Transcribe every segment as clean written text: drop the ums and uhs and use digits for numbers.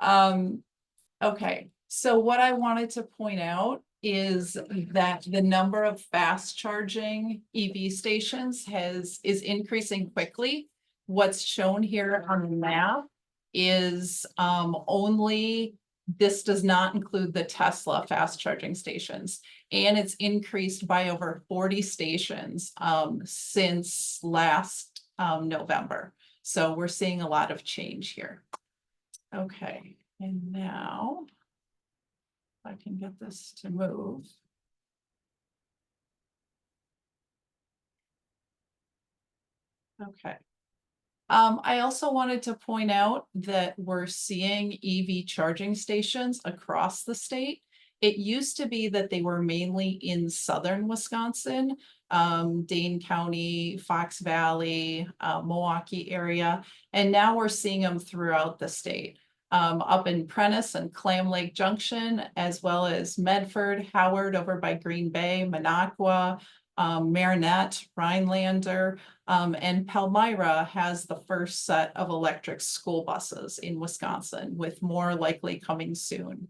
Okay, so what I wanted to point out is that the number of fast charging EV stations is increasing quickly. What's shown here on the map is only, this does not include the Tesla fast charging stations. And it's increased by over 40 stations since last November. So we're seeing a lot of change here. Okay, and now if I can get this to move. Okay. I also wanted to point out that we're seeing EV charging stations across the state. It used to be that they were mainly in southern Wisconsin, Dane County, Fox Valley, Milwaukee area, and now we're seeing them throughout the state. Up in Prentice and Clam Lake Junction, as well as Medford, Howard over by Green Bay, Minocqua, Marinette, Rhinelander, and Palmyra has the first set of electric school buses in Wisconsin, with more likely coming soon.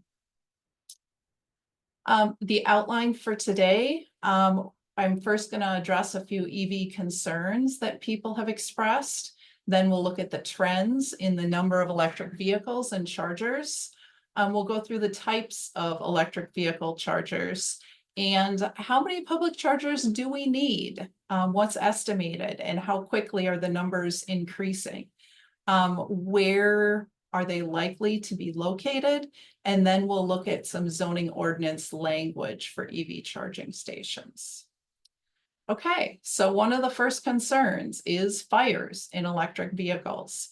The outline for today, I'm first going to address a few EV concerns that people have expressed. Then we'll look at the trends in the number of electric vehicles and chargers. We'll go through the types of electric vehicle chargers and how many public chargers do we need? What's estimated and how quickly are the numbers increasing? Where are they likely to be located? And then we'll look at some zoning ordinance language for EV charging stations. Okay, so one of the first concerns is fires in electric vehicles.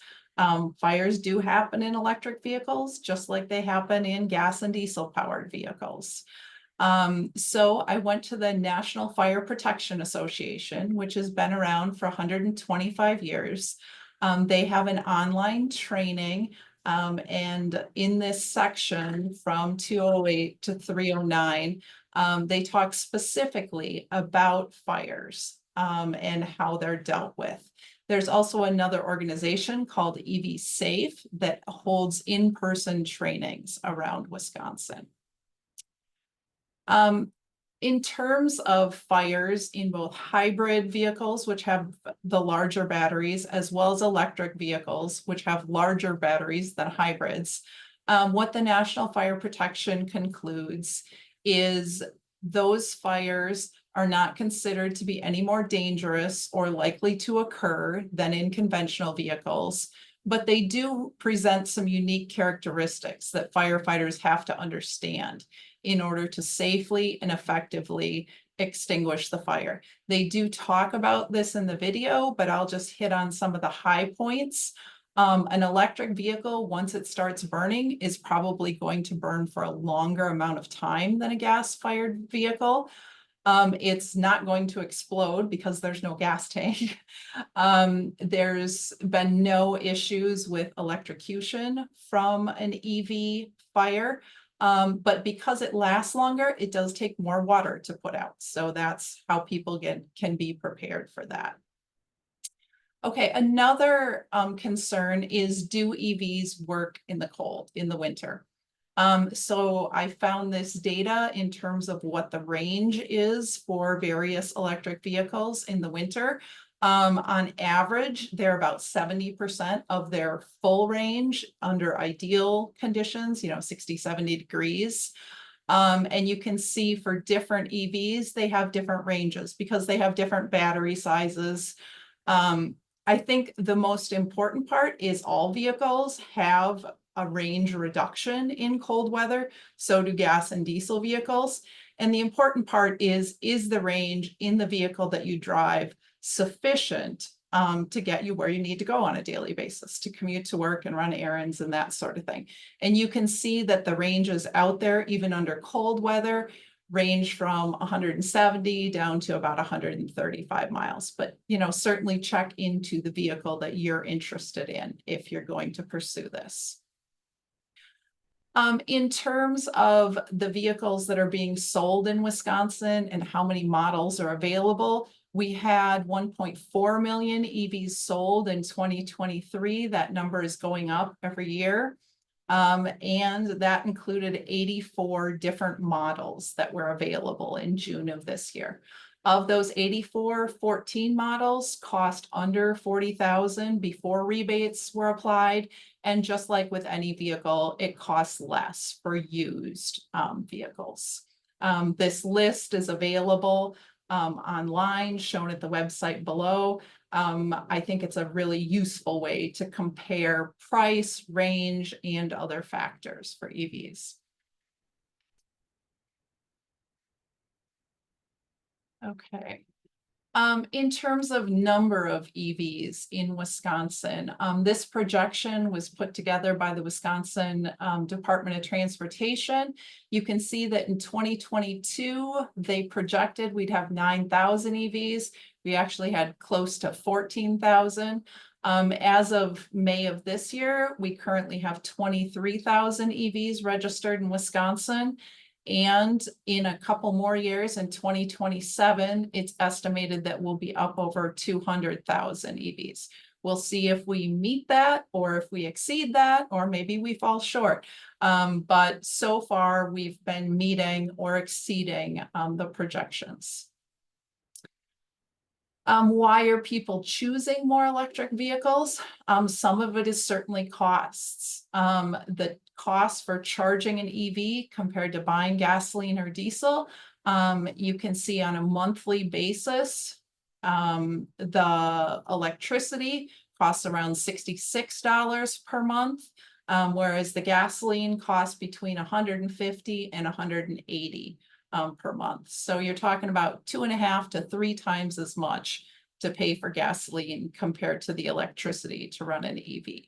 Fires do happen in electric vehicles, just like they happen in gas and diesel powered vehicles. So I went to the National Fire Protection Association, which has been around for 125 years. They have an online training, and in this section from 208 to 309, they talk specifically about fires and how they're dealt with. There's also another organization called EV Safe that holds in-person trainings around Wisconsin. In terms of fires in both hybrid vehicles, which have the larger batteries, as well as electric vehicles, which have larger batteries than hybrids, what the National Fire Protection concludes is those fires are not considered to be any more dangerous or likely to occur than in conventional vehicles, but they do present some unique characteristics that firefighters have to understand in order to safely and effectively extinguish the fire. They do talk about this in the video, but I'll just hit on some of the high points. An electric vehicle, once it starts burning, is probably going to burn for a longer amount of time than a gas-fired vehicle. It's not going to explode because there's no gas tank. There's been no issues with electrocution from an EV fire. But because it lasts longer, it does take more water to put out. So that's how people can be prepared for that. Okay, another concern is, do EVs work in the cold, in the winter? So I found this data in terms of what the range is for various electric vehicles in the winter. On average, they're about 70% of their full range under ideal conditions, 60, 70 degrees. And you can see for different EVs, they have different ranges because they have different battery sizes. I think the most important part is all vehicles have a range reduction in cold weather. So do gas and diesel vehicles. And the important part is the range in the vehicle that you drive sufficient to get you where you need to go on a daily basis, to commute to work and run errands and that sort of thing. And you can see that the ranges out there, even under cold weather, range from 170 down to about 135 miles. But, certainly check into the vehicle that you're interested in if you're going to pursue this. In terms of the vehicles that are being sold in Wisconsin and how many models are available, we had 1.4 million EVs sold in 2023. That number is going up every year. And that included 84 different models that were available in June of this year. Of those 84, 14 models cost under $40,000 before rebates were applied. And just like with any vehicle, it costs less for used vehicles. This list is available online, shown at the website below. I think it's a really useful way to compare price, range, and other factors for EVs. Okay. In terms of number of EVs in Wisconsin, this projection was put together by the Wisconsin Department of Transportation. You can see that in 2022, they projected we'd have 9,000 EVs. We actually had close to 14,000. As of May of this year, we currently have 23,000 EVs registered in Wisconsin. And in a couple more years, in 2027, it's estimated that we'll be up over 200,000 EVs. We'll see if we meet that or if we exceed that, or maybe we fall short. But so far, we've been meeting or exceeding the projections. Why are people choosing more electric vehicles? Some of it is certainly costs. The cost for charging an EV compared to buying gasoline or diesel, you can see on a monthly basis, the electricity costs around $66 per month, whereas the gasoline costs between $150 and $180 per month. So you're talking about 2.5 to 3 times as much to pay for gasoline compared to the electricity to run an EV.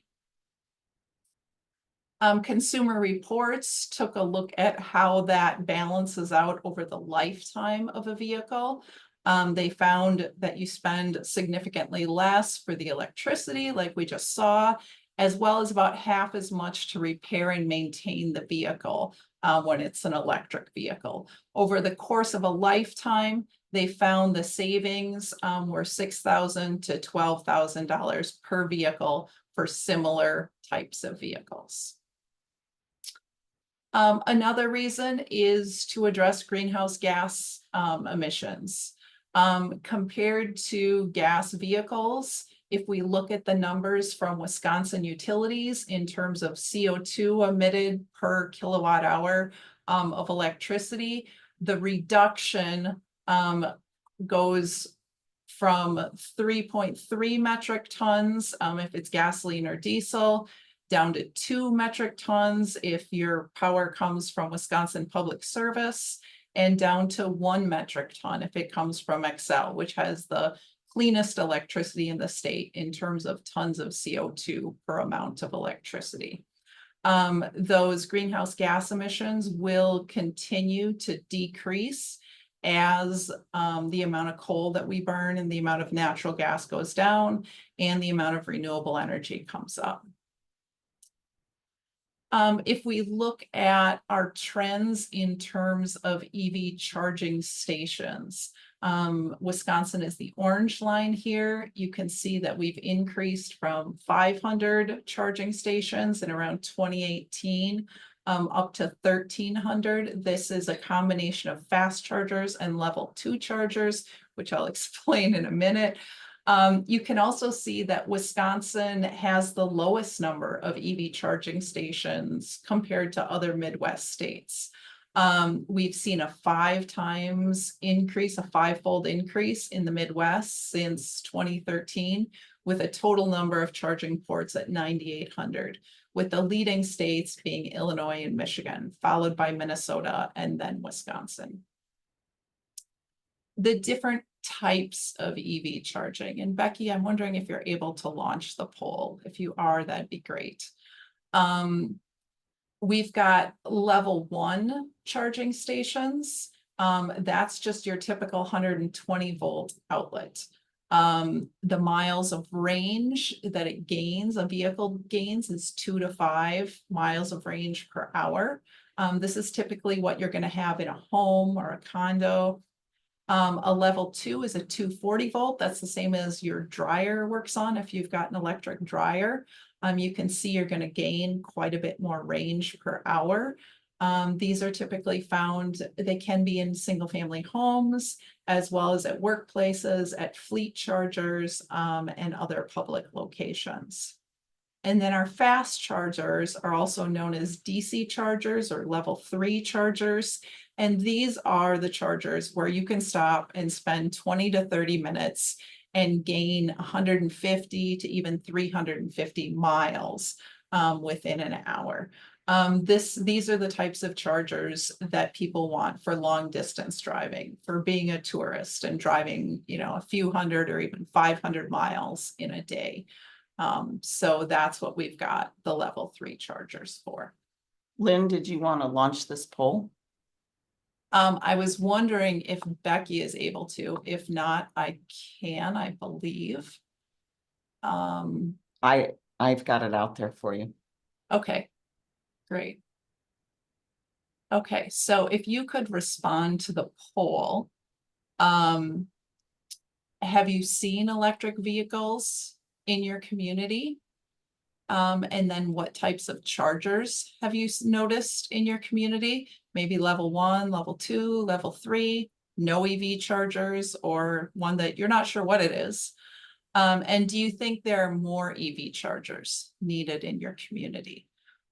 Consumer Reports took a look at how that balances out over the lifetime of a vehicle. They found that you spend significantly less for the electricity, like we just saw, as well as about half as much to repair and maintain the vehicle when it's an electric vehicle. Over the course of a lifetime, they found the savings were $6,000 to $12,000 per vehicle for similar types of vehicles. Another reason is to address greenhouse gas emissions. Compared to gas vehicles, if we look at the numbers from Wisconsin utilities in terms of CO2 emitted per kilowatt hour of electricity, the reduction goes from 3.3 metric tons if it's gasoline or diesel, down to 2 metric tons if your power comes from Wisconsin Public Service, and down to 1 metric ton if it comes from Xcel, which has the cleanest electricity in the state in terms of tons of CO2 per amount of electricity. Those greenhouse gas emissions will continue to decrease as the amount of coal that we burn and the amount of natural gas goes down and the amount of renewable energy comes up. If we look at our trends in terms of EV charging stations, Wisconsin is the orange line here. You can see that we've increased from 500 charging stations in around 2018 up to 1,300. This is a combination of fast chargers and level 2 chargers, which I'll explain in a minute. You can also see that Wisconsin has the lowest number of EV charging stations compared to other Midwest states. We've seen a 5-fold increase in the Midwest since 2013, with a total number of charging ports at 9,800, with the leading states being Illinois and Michigan, followed by Minnesota and then Wisconsin. The different types of EV charging. And Becky, I'm wondering if you're able to launch the poll. If you are, that'd be great. We've got level 1 charging stations. That's just your typical 120 volt outlet. The miles of range that it gains, a vehicle gains, is 2 to 5 miles of range per hour. This is typically what you're going to have in a home or a condo. A level 2 is a 240 volt. That's the same as your dryer works on. If you've got an electric dryer, you can see you're going to gain quite a bit more range per hour. These are typically found, they can be in single family homes, as well as at workplaces, at fleet chargers, and other public locations. And then our fast chargers are also known as DC chargers or level 3 chargers. And these are the chargers where you can stop and spend 20 to 30 minutes and gain 150 to even 350 miles within an hour. These are the types of chargers that people want for long distance driving, for being a tourist and driving, a few hundred or even 500 miles in a day. So that's what we've got the level 3 chargers for. Lynn, did you want to launch this poll? I was wondering if Becky is able to. If not, I can, I believe. I've got it out there for you. Okay, great. Okay, so if you could respond to the poll. Have you seen electric vehicles in your community? And then what types of chargers have you noticed in your community? Maybe level 1, level 2, level 3, no EV chargers, or one that you're not sure what it is. And do you think there are more EV chargers needed in your community?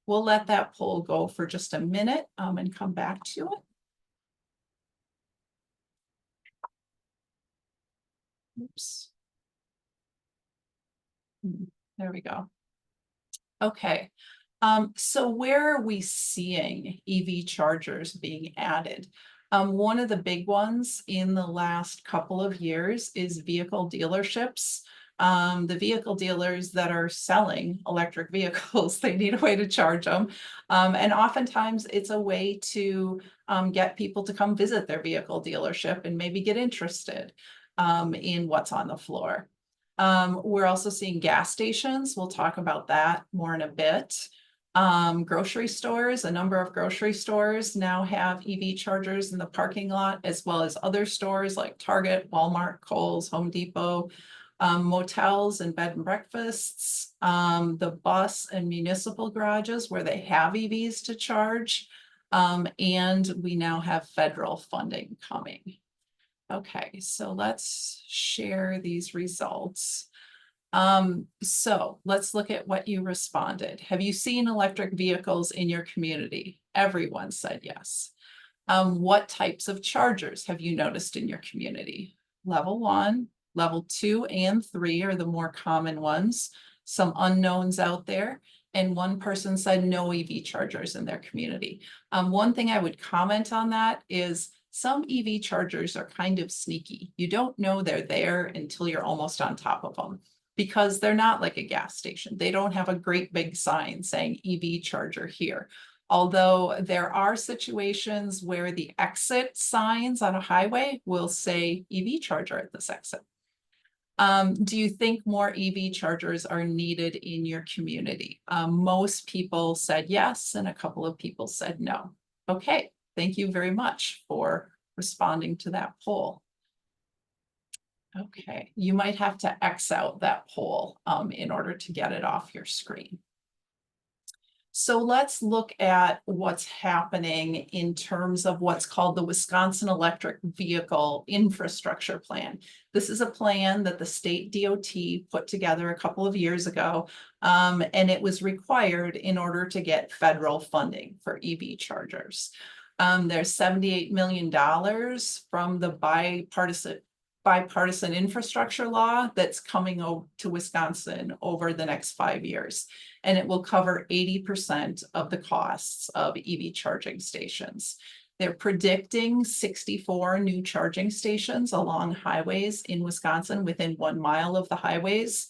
We'll let that poll go for just a minute and come back to it. Oops. There we go. Okay, so where are we seeing EV chargers being added? One of the big ones in the last couple of years is vehicle dealerships. The vehicle dealers that are selling electric vehicles, they need a way to charge them. And oftentimes it's a way to get people to come visit their vehicle dealership and maybe get interested in what's on the floor. We're also seeing gas stations. We'll talk about that more in a bit. Grocery stores, a number of grocery stores now have EV chargers in the parking lot, as well as other stores like Target, Walmart, Kohl's, Home Depot, motels and bed and breakfasts, the bus and municipal garages where they have EVs to charge. And we now have federal funding coming. Okay, so let's share these results. So let's look at what you responded. Have you seen electric vehicles in your community? Everyone said yes. What types of chargers have you noticed in your community? Level 1, level 2, and 3 are the more common ones. Some unknowns out there. And one person said no EV chargers in their community. One thing I would comment on that is some EV chargers are kind of sneaky. You don't know they're there until you're almost on top of them because they're not like a gas station. They don't have a great big sign saying EV charger here. Although there are situations where the exit signs on a highway will say EV charger at this exit. Do you think more EV chargers are needed in your community? Most people said yes, and a couple of people said no. Okay. Thank you very much for responding to that poll. Okay, you might have to X out that poll in order to get it off your screen. So let's look at what's happening in terms of what's called the Wisconsin Electric Vehicle Infrastructure Plan. This is a plan that the state DOT put together a couple of years ago, and it was required in order to get federal funding for EV chargers. There's $78 million from the bipartisan infrastructure law that's coming to Wisconsin over the next 5 years. And it will cover 80% of the costs of EV charging stations. They're predicting 64 new charging stations along highways in Wisconsin within 1 mile of the highways.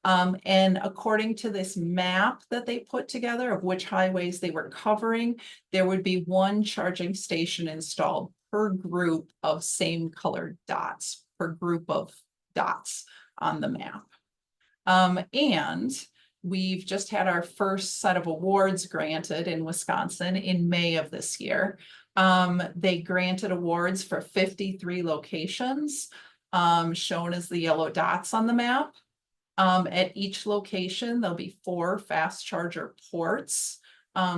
And according to this map that they put together of which highways they were covering, there would be 1 charging station installed per group of same colored dots, per group of dots on the map. And we've just had our first set of awards granted in Wisconsin in May of this year. They granted awards for 53 locations, shown as the yellow dots on the map. At each location, there'll be 4 fast charger ports.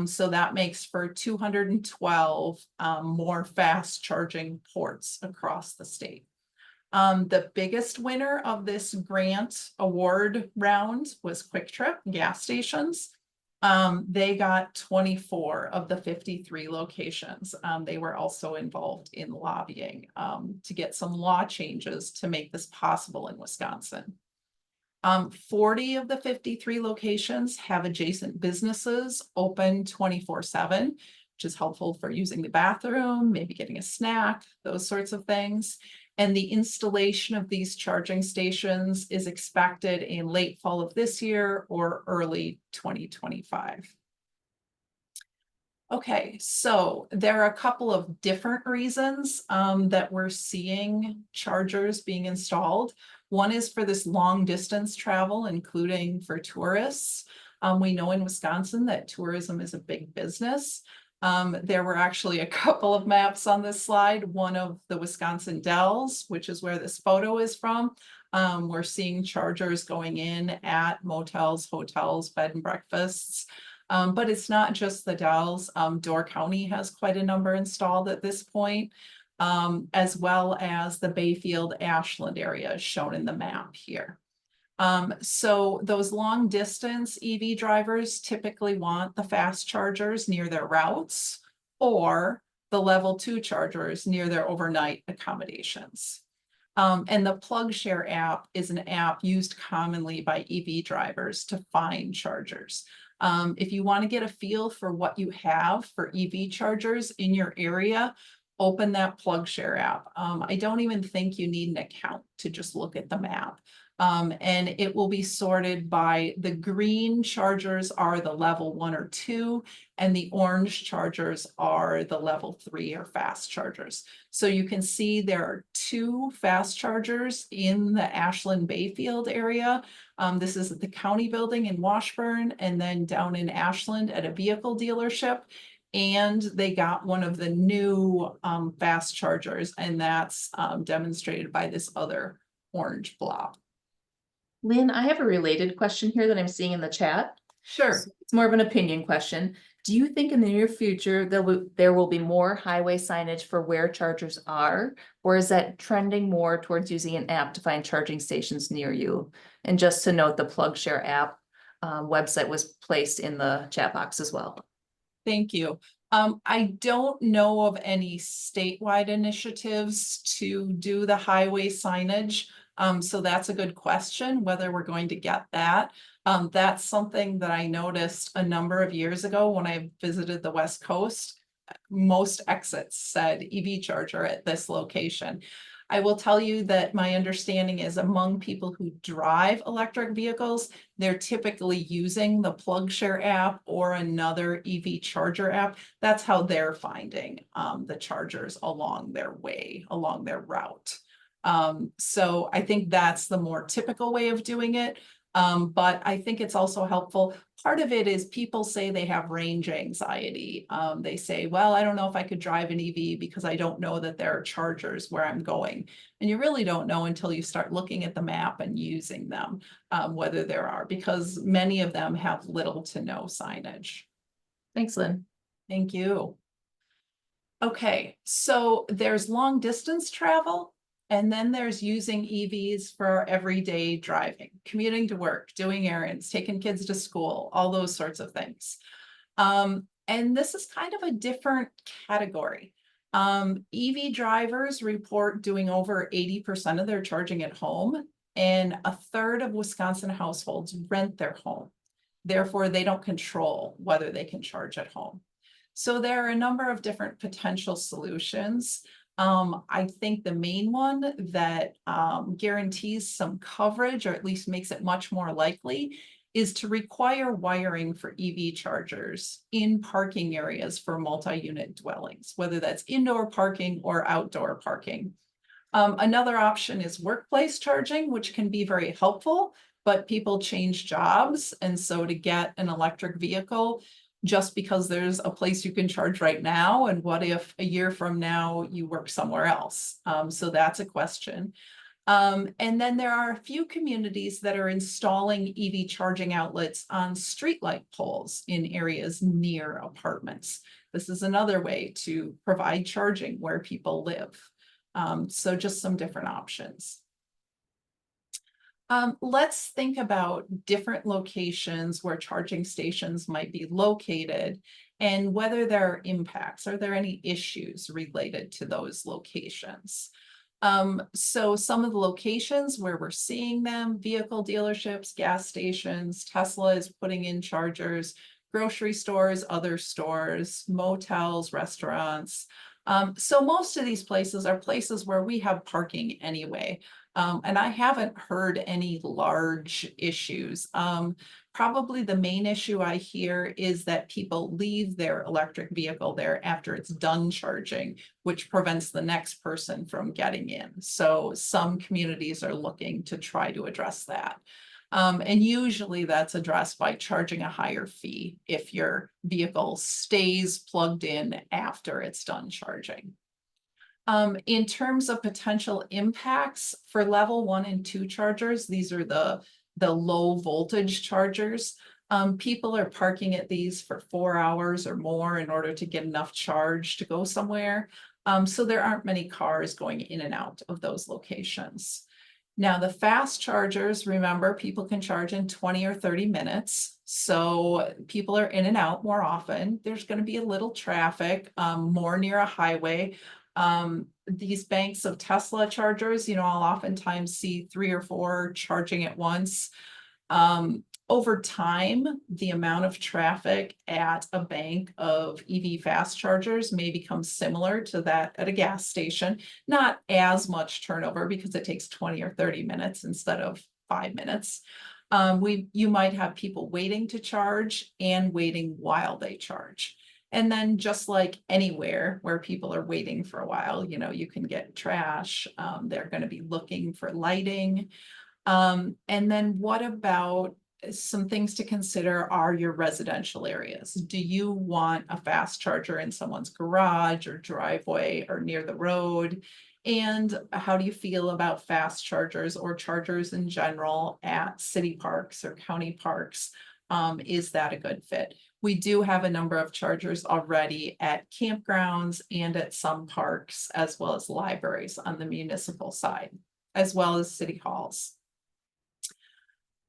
So that makes for 212 more fast charging ports across the state. The biggest winner of this grant award round was Quick Trip gas stations. They got 24 of the 53 locations. They were also involved in lobbying to get some law changes to make this possible in Wisconsin. 40 of the 53 locations have adjacent businesses open 24/7, which is helpful for using the bathroom, maybe getting a snack, those sorts of things. And the installation of these charging stations is expected in late fall of this year or early 2025. Okay, so there are a couple of different reasons that we're seeing chargers being installed. One is for this long distance travel, including for tourists. We know in Wisconsin that tourism is a big business. There were actually a couple of maps on this slide, one of the Wisconsin Dells, which is where this photo is from. We're seeing chargers going in at motels, hotels, bed and breakfasts. But it's not just the Dells. Door County has quite a number installed at this point, as well as the Bayfield Ashland area shown in the map here. So those long distance EV drivers typically want the fast chargers near their routes or the level 2 chargers near their overnight accommodations. And the PlugShare app is an app used commonly by EV drivers to find chargers. If you want to get a feel for what you have for EV chargers in your area, open that PlugShare app. I don't even think you need an account to just look at the map. And it will be sorted by the green chargers are the level 1 or 2, and the orange chargers are the level 3 or fast chargers. So you can see there are 2 fast chargers in the Ashland Bayfield area. This is at the county building in Washburn, and then down in Ashland at a vehicle dealership. And they got one of the new fast chargers, and that's demonstrated by this other orange blob. Lynn, I have a related question here that I'm seeing in the chat. Sure. So it's more of an opinion question. Do you think in the near future there will be more highway signage for where chargers are? Or is that trending more towards using an app to find charging stations near you? And just to note, the PlugShare app website was placed in the chat box as well. Thank you. I don't know of any statewide initiatives to do the highway signage. So that's a good question, whether we're going to get that. That's something that I noticed a number of years ago when I visited the West Coast. Most exits said EV charger at this location. I will tell you that my understanding is among people who drive electric vehicles, they're typically using the PlugShare app or another EV charger app. That's how they're finding the chargers along their way, along their route. So I think that's the more typical way of doing it. But I think it's also helpful. Part of it is people say they have range anxiety. They say, well, I don't know if I could drive an EV because I don't know that there are chargers where I'm going. And you really don't know until you start looking at the map and using them, whether there are, because many of them have little to no signage. Thanks, Lynn. Thank you. Okay, so there's long distance travel. And then there's using EVs for everyday driving, commuting to work, doing errands, taking kids to school, all those sorts of things. And this is kind of a different category. EV drivers report doing over 80% of their charging at home, and a third of Wisconsin households rent their home. Therefore, they don't control whether they can charge at home. So there are a number of different potential solutions. I think the main one that guarantees some coverage, or at least makes it much more likely, is to require wiring for EV chargers in parking areas for multi-unit dwellings, whether that's indoor parking or outdoor parking. Another option is workplace charging, which can be very helpful, but people change jobs. And so to get an electric vehicle, just because there's a place you can charge right now? And what if a year from now you work somewhere else? So that's a question. And then there are a few communities that are installing EV charging outlets on streetlight poles in areas near apartments. This is another way to provide charging where people live. So just some different options. Let's think about different locations where charging stations might be located and whether there are impacts. Are there any issues related to those locations? So some of the locations where we're seeing them, vehicle dealerships, gas stations, Tesla is putting in chargers, grocery stores, other stores, motels, restaurants. So most of these places are places where we have parking anyway. And I haven't heard any large issues. Probably the main issue I hear is that people leave their electric vehicle there after it's done charging, which prevents the next person from getting in. So some communities are looking to try to address that. And usually that's addressed by charging a higher fee if your vehicle stays plugged in after it's done charging. In terms of potential impacts for level 1 and 2 chargers, these are the low voltage chargers. People are parking at these for 4 hours or more in order to get enough charge to go somewhere. So there aren't many cars going in and out of those locations. Now, the fast chargers, remember, people can charge in 20 or 30 minutes. So people are in and out more often. There's going to be a little traffic, more near a highway. These banks of Tesla chargers, I'll oftentimes see 3 or 4 charging at once. Over time, the amount of traffic at a bank of EV fast chargers may become similar to that at a gas station. Not as much turnover because it takes 20 or 30 minutes instead of 5 minutes. You might have people waiting to charge and waiting while they charge. And then just like anywhere where people are waiting for a while, you can get trash. They're going to be looking for lighting. And then what about some things to consider are your residential areas? Do you want a fast charger in someone's garage or driveway or near the road? And how do you feel about fast chargers or chargers in general at city parks or county parks? Is that a good fit? We do have a number of chargers already at campgrounds and at some parks, as well as libraries on the municipal side, as well as city halls.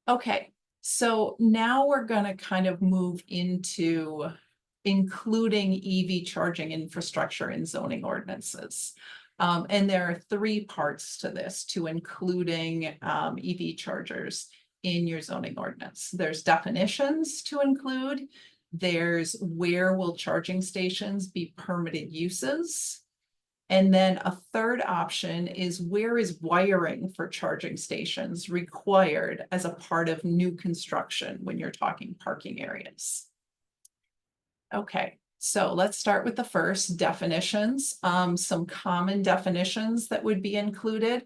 Okay, so now we're going to kind of move into including EV charging infrastructure in zoning ordinances. And there are 3 parts to this, to including EV chargers in your zoning ordinance. There's definitions to include. There's where will charging stations be permitted uses. And then a third option is where is wiring for charging stations required as a part of new construction when you're talking parking areas. Okay, so let's start with the first, definitions. Some common definitions that would be included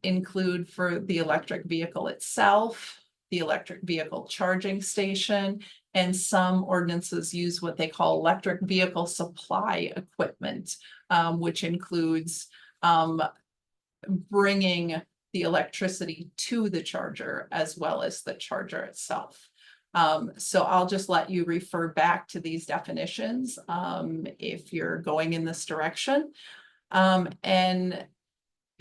include for the electric vehicle itself, the electric vehicle charging station, and some ordinances use what they call electric vehicle supply equipment, which includes bringing the electricity to the charger as well as the charger itself. So I'll just let you refer back to these definitions if you're going in this direction. And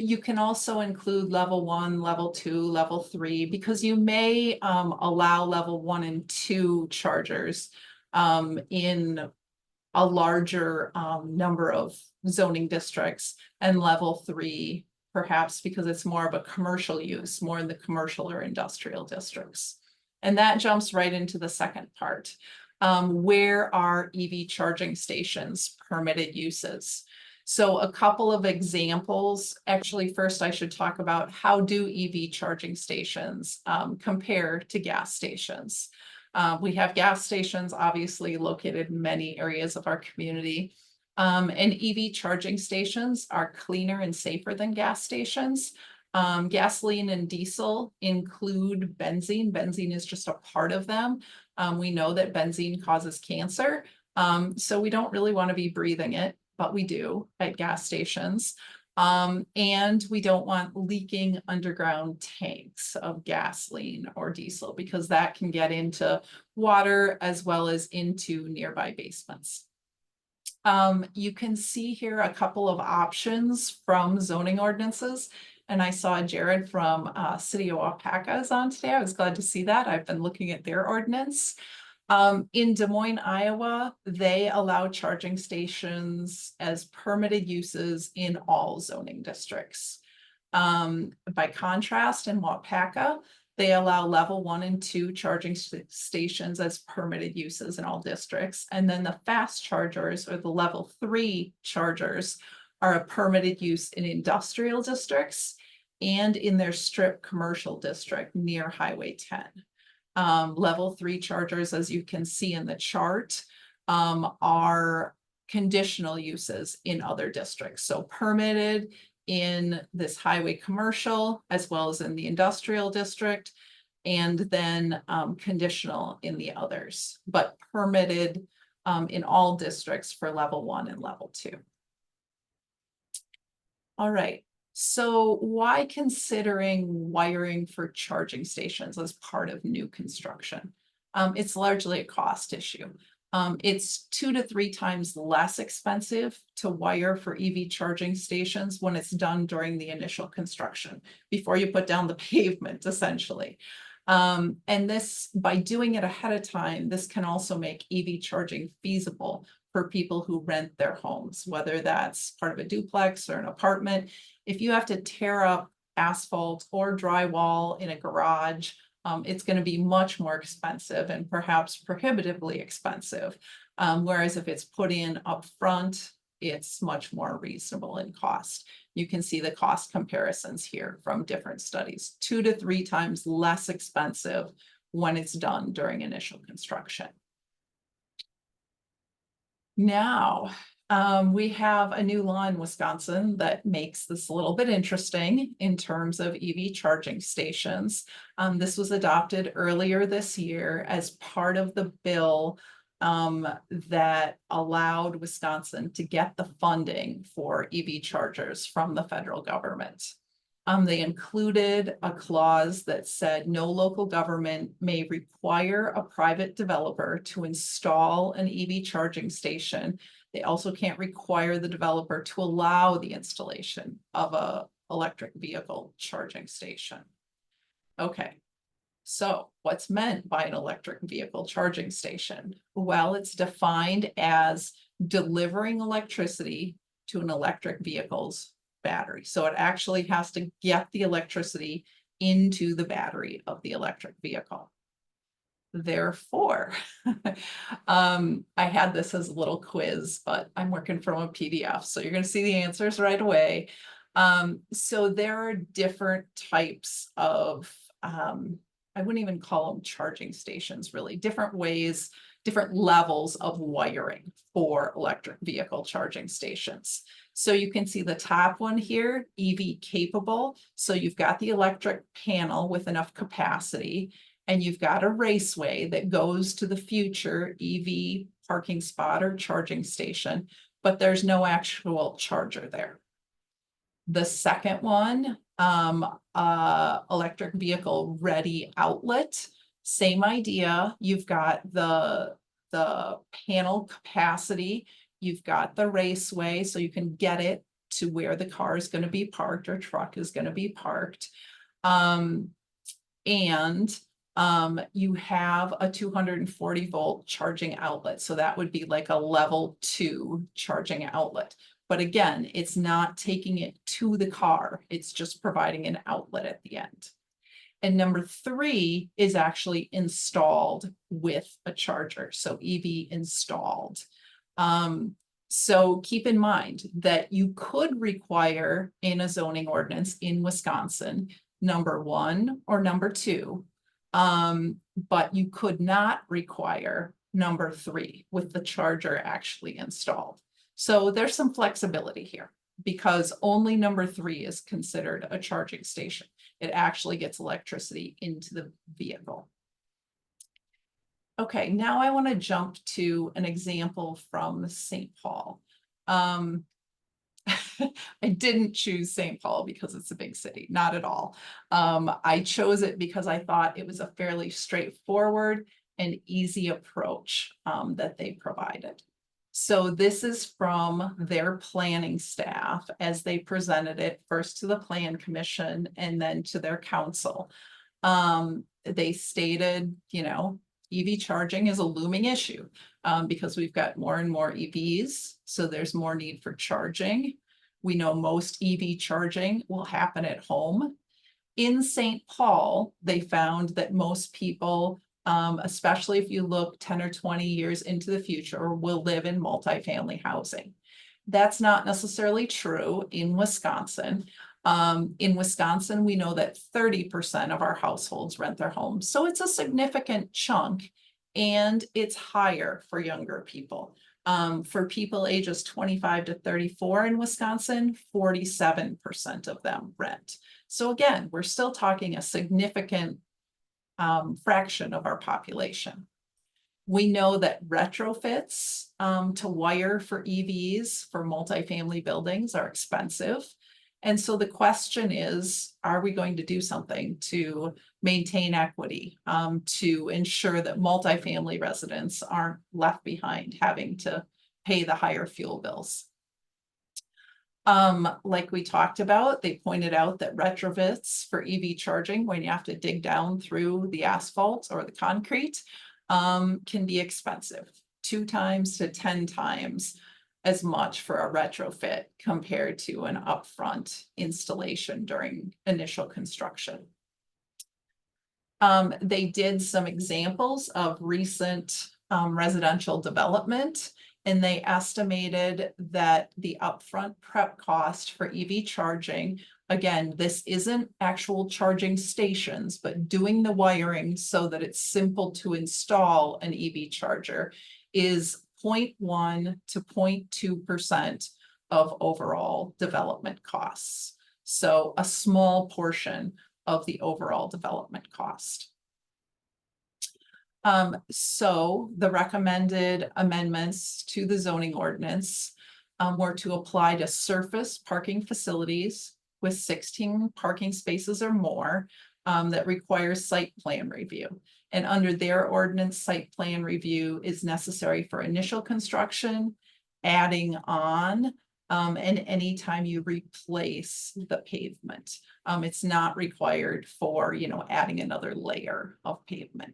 you can also include level 1, level 2, level 3, because you may allow level 1 and 2 chargers in a larger number of zoning districts, and level 3 perhaps because it's more of a commercial use, more in the commercial or industrial districts. And that jumps right into the second part. Where are EV charging stations permitted uses? So a couple of examples. Actually, first I should talk about how do EV charging stations compare to gas stations. We have gas stations obviously located in many areas of our community. And EV charging stations are cleaner and safer than gas stations. Gasoline and diesel include benzene. Benzene is just a part of them. We know that benzene causes cancer. So we don't really want to be breathing it, but we do at gas stations. And we don't want leaking underground tanks of gasoline or diesel because that can get into water as well as into nearby basements. You can see here a couple of options from zoning ordinances. And I saw Jared from City of Wapaka is on today. I was glad to see that. I've been looking at their ordinance. In Des Moines, Iowa, they allow charging stations as permitted uses in all zoning districts. By contrast, in Wapaka, they allow level 1 and 2 charging stations as permitted uses in all districts. And then the fast chargers or the level 3 chargers are a permitted use in industrial districts and in their strip commercial district near Highway 10. Level 3 chargers, as you can see in the chart, are conditional uses in other districts. So permitted in this highway commercial as well as in the industrial district, and then conditional in the others, but permitted in all districts for level 1 and level 2. All right. So why considering wiring for charging stations as part of new construction? It's largely a cost issue. It's 2 to 3 times less expensive to wire for EV charging stations when it's done during the initial construction, before you put down the pavement, essentially. And this, by doing it ahead of time, this can also make EV charging feasible for people who rent their homes, whether that's part of a duplex or an apartment. If you have to tear up asphalt or drywall in a garage, it's going to be much more expensive and perhaps prohibitively expensive. Whereas if it's put in up front, it's much more reasonable in cost. You can see the cost comparisons here from different studies, 2 to 3 times less expensive when it's done during initial construction. Now, we have a new law in Wisconsin that makes this a little bit interesting in terms of EV charging stations. This was adopted earlier this year as part of the bill that allowed Wisconsin to get the funding for EV chargers from the federal government. They included a clause that said no local government may require a private developer to install an EV charging station. They also can't require the developer to allow the installation of an electric vehicle charging station. Okay, so what's meant by an electric vehicle charging station? Well, it's defined as delivering electricity to an electric vehicle's battery. So it actually has to get the electricity into the battery of the electric vehicle. Therefore, I had this as a little quiz, but I'm working from a PDF, so you're going to see the answers right away. So there are different types of, I wouldn't even call them charging stations, really, different ways, different levels of wiring for electric vehicle charging stations. So you can see the top one here, EV capable. So you've got the electric panel with enough capacity, and you've got a raceway that goes to the future EV parking spot or charging station, but there's no actual charger there. The second one, electric vehicle ready outlet, same idea. You've got the panel capacity, you've got the raceway, so you can get it to where the car is going to be parked or truck is going to be parked. And you have a 240 volt charging outlet. So that would be like a level 2 charging outlet. But again, it's not taking it to the car. It's just providing an outlet at the end. And number 3 is actually installed with a charger. So EV installed. So keep in mind that you could require in a zoning ordinance in Wisconsin, number 1 or number 2. But you could not require number 3 with the charger actually installed. So there's some flexibility here. because only number 3 is considered a charging station. It actually gets electricity into the vehicle. Okay, now I want to jump to an example from St. Paul. I didn't choose St. Paul because it's a big city, not at all. I chose it because I thought it was a fairly straightforward and easy approach that they provided. So this is from their planning staff as they presented it first to the Plan Commission and then to their council. They stated, you know, EV charging is a looming issue because we've got more and more EVs, so there's more need for charging. We know most EV charging will happen at home. In St. Paul, they found that most people, especially if you look 10 or 20 years into the future, will live in multifamily housing. That's not necessarily true in Wisconsin. In Wisconsin, we know that 30% of our households rent their homes. So it's a significant chunk, and it's higher for younger people. For people ages 25 to 34 in Wisconsin, 47% of them rent. So again, we're still talking a significant fraction of our population. We know that retrofits to wire for EVs for multifamily buildings are expensive. And so the question is, are we going to do something to maintain equity, to ensure that multifamily residents aren't left behind having to pay the higher fuel bills? Like we talked about, they pointed out that retrofits for EV charging, when you have to dig down through the asphalt or the concrete, can be expensive, 2 times to 10 times as much for a retrofit compared to an upfront installation during initial construction. They did some examples of recent residential development, and they estimated that the upfront prep cost for EV charging, again, this isn't actual charging stations, but doing the wiring so that it's simple to install an EV charger, is 0.1 to 0.2% of overall development costs. So a small portion of the overall development cost. So the recommended amendments to the zoning ordinance were to apply to surface parking facilities with 16 parking spaces or more that requires site plan review. And under their ordinance, site plan review is necessary for initial construction, adding on, and anytime you replace the pavement. It's not required for, you know, adding another layer of pavement.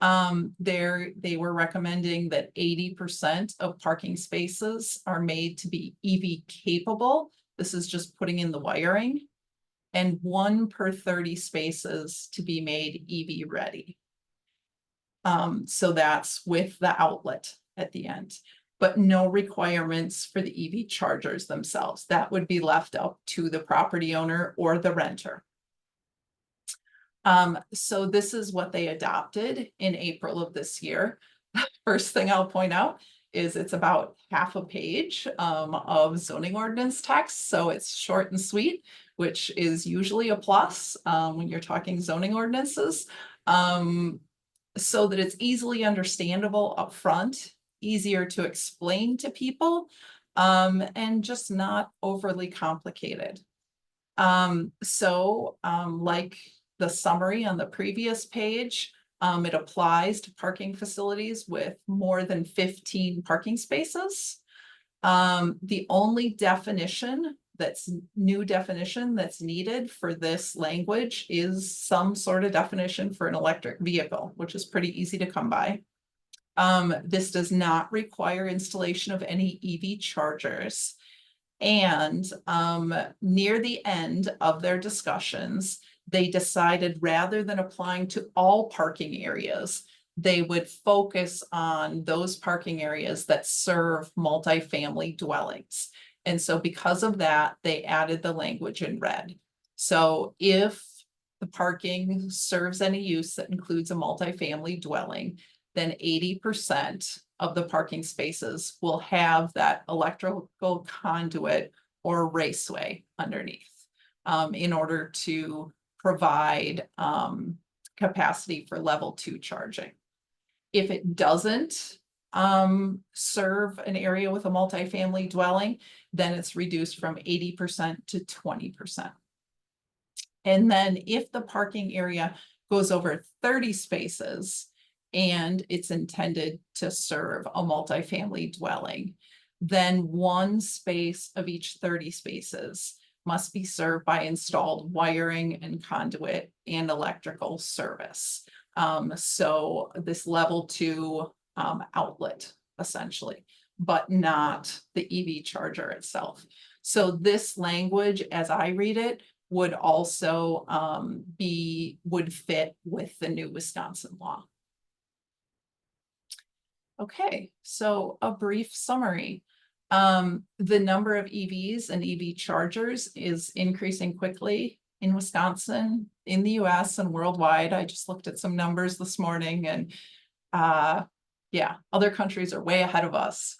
They were recommending that 80% of parking spaces are made to be EV capable. This is just putting in the wiring, and 1 per 30 spaces to be made EV ready. So that's with the outlet at the end, but no requirements for the EV chargers themselves. That would be left up to the property owner or the renter. So this is what they adopted in April of this year. First thing I'll point out is it's about half a page of zoning ordinance text. So it's short and sweet, which is usually a plus when you're talking zoning ordinances. So that it's easily understandable up front, easier to explain to people, and just not overly complicated. Like the summary on the previous page, it applies to parking facilities with more than 15 parking spaces. The only new definition that's needed for this language is some sort of definition for an electric vehicle, which is pretty easy to come by. This does not require installation of any EV chargers. And near the end of their discussions, they decided rather than applying to all parking areas, they would focus on those parking areas that serve multifamily dwellings. And so because of that, they added the language in red. So if the parking serves any use that includes a multifamily dwelling, then 80% of the parking spaces will have that electrical conduit or raceway underneath, in order to provide, capacity for level 2 charging. If it doesn't, serve an area with a multifamily dwelling, then it's reduced from 80% to 20%. And then if the parking area goes over 30 spaces and it's intended to serve a multifamily dwelling, then 1 space of each 30 spaces must be served by installed wiring and conduit and electrical service. So this level 2 outlet essentially, but not the EV charger itself. So this language, as I read it, would also would fit with the new Wisconsin law. Okay, so a brief summary. The number of EVs and EV chargers is increasing quickly in Wisconsin, in the US and worldwide. I just looked at some numbers this morning, and yeah, other countries are way ahead of us,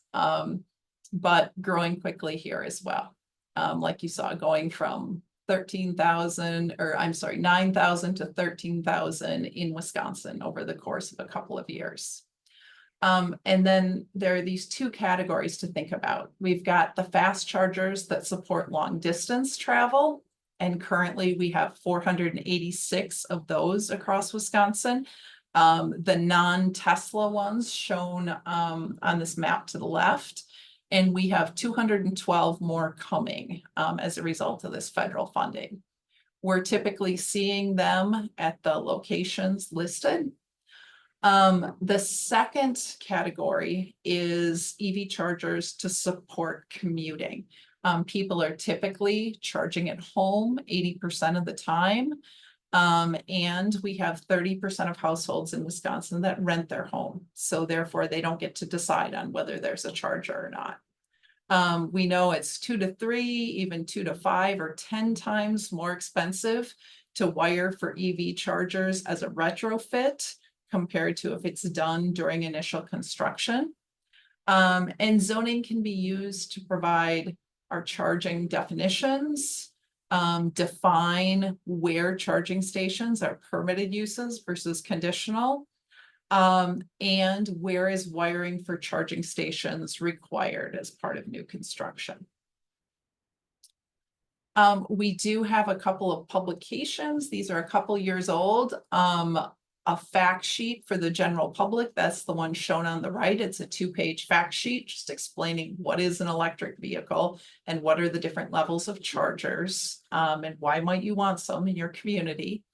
but growing quickly here as well. Like you saw, going from 9,000 to 13,000 in Wisconsin over the course of a couple of years. And then there are these 2 categories to think about. We've got the fast chargers that support long distance travel, and currently we have 486 of those across Wisconsin. The non-Tesla ones shown on this map to the left, and we have 212 more coming as a result of this federal funding. We're typically seeing them at the locations listed. The second category is EV chargers to support commuting. People are typically charging at home 80% of the time. And we have 30% of households in Wisconsin that rent their home. So therefore they don't get to decide on whether there's a charger or not. We know it's 2 to 3, even 2 to 5 or 10 times more expensive to wire for EV chargers as a retrofit compared to if it's done during initial construction. And zoning can be used to provide our charging definitions, define where charging stations are permitted uses versus conditional, and where is wiring for charging stations required as part of new construction. We do have a couple of publications. These are a couple years old. A fact sheet for the general public. That's the one shown on the right. It's a 2-page fact sheet just explaining what is an electric vehicle and what are the different levels of chargers, and why might you want some in your community.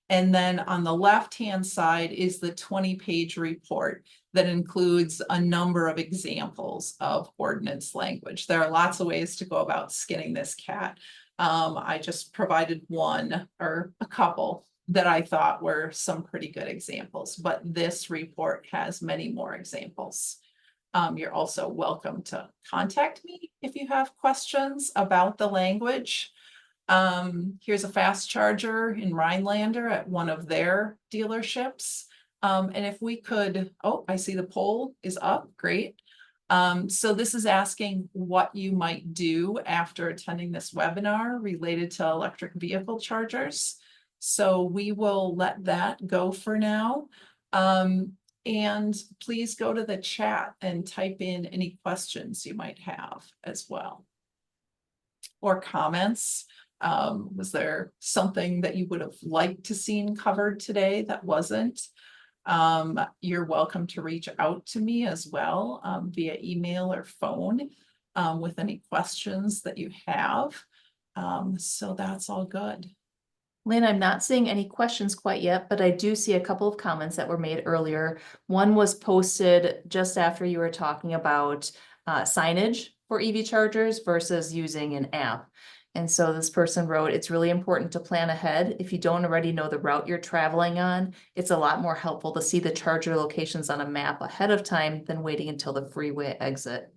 And then on the left-hand side is the 20-page report that includes a number of examples of ordinance language. There are lots of ways to go about skinning this cat. I just provided one or a couple that I thought were some pretty good examples, but this report has many more examples. You're also welcome to contact me if you have questions about the language. Here's a fast charger in Rhinelander at one of their dealerships. And if we could, oh, I see the poll is up, great. So this is asking what you might do after attending this webinar related to electric vehicle chargers. So we will let that go for now. And please go to the chat and type in any questions you might have as well. Or comments. Was there something that you would have liked to seen covered today that wasn't? You're welcome to reach out to me as well via email or phone with any questions that you have. So that's all good. Lynn, I'm not seeing any questions quite yet, but I do see a couple of comments that were made earlier. One was posted just after you were talking about signage for EV chargers versus using an app. And so this person wrote, it's really important to plan ahead. If you don't already know the route you're traveling on, it's a lot more helpful to see the charger locations on a map ahead of time than waiting until the freeway exit.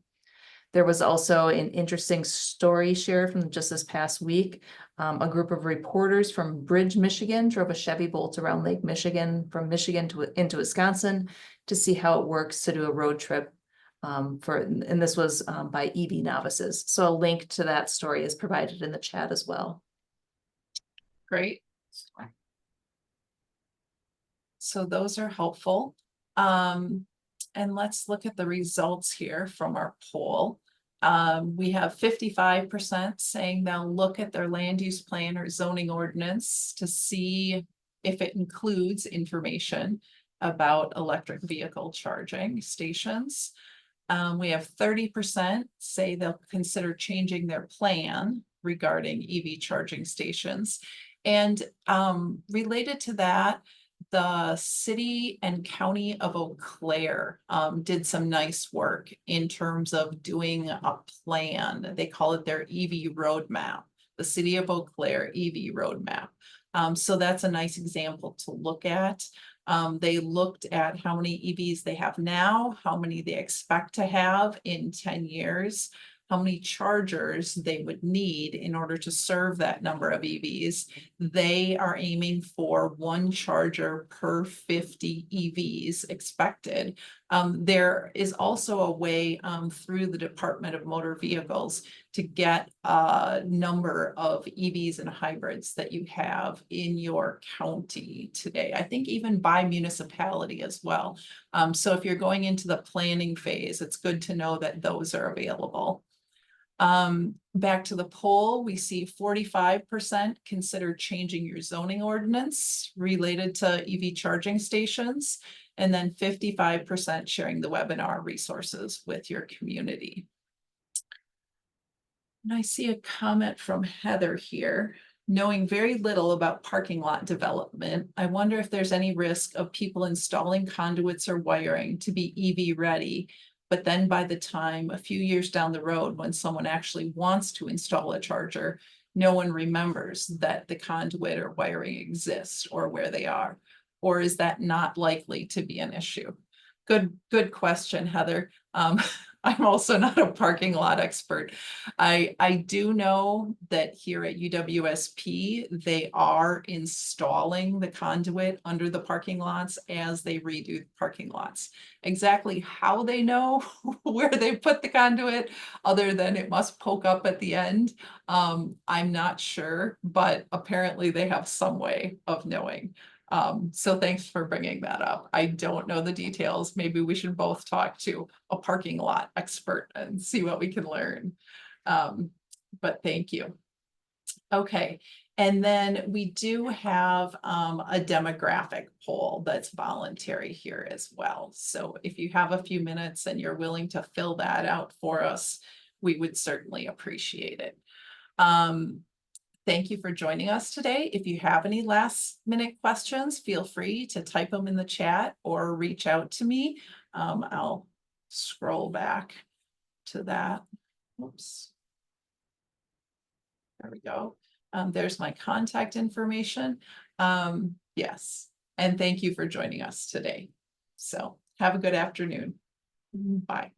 There was also an interesting story shared from just this past week. A group of reporters from Bridge, Michigan drove a Chevy Bolt around Lake Michigan from Michigan into Wisconsin to see how it works to do a road trip and this was by EV novices. So a link to that story is provided in the chat as well. Great. So those are helpful. And let's look at the results here from our poll. We have 55% saying they'll look at their land use plan or zoning ordinance to see if it includes information about electric vehicle charging stations. We have 30% say they'll consider changing their plan regarding EV charging stations. And related to that, the city and county of Eau Claire did some nice work in terms of doing a plan. They call it their EV roadmap, the city of Eau Claire EV roadmap. So that's a nice example to look at. They looked at how many EVs they have now, how many they expect to have in 10 years, how many chargers they would need in order to serve that number of EVs. They are aiming for 1 charger per 50 EVs expected. There is also a way through the Department of Motor Vehicles to get a number of EVs and hybrids that you have in your county today. I think even by municipality as well. So if you're going into the planning phase, it's good to know that those are available. Back to the poll, we see 45% consider changing your zoning ordinance related to EV charging stations, and then 55% sharing the webinar resources with your community. And I see a comment from Heather here. Knowing very little about parking lot development, I wonder if there's any risk of people installing conduits or wiring to be EV ready, but then by the time a few years down the road, when someone actually wants to install a charger, no one remembers that the conduit or wiring exists or where they are. Or is that not likely to be an issue? Good question, Heather. I'm also not a parking lot expert. I do know that here at UWSP, they are installing the conduit under the parking lots as they redo the parking lots. Exactly how they know where they put the conduit, other than it must poke up at the end, I'm not sure, but apparently they have some way of knowing. So thanks for bringing that up. I don't know the details. Maybe we should both talk to a parking lot expert and see what we can learn. But thank you. Okay, and then we do have a demographic poll that's voluntary here as well. So if you have a few minutes and you're willing to fill that out for us, we would certainly appreciate it. Thank you for joining us today. If you have any last minute questions, feel free to type them in the chat or reach out to me. I'll scroll back to that. Oops. There we go. There's my contact information. Yes, and thank you for joining us today. So have a good afternoon. Bye.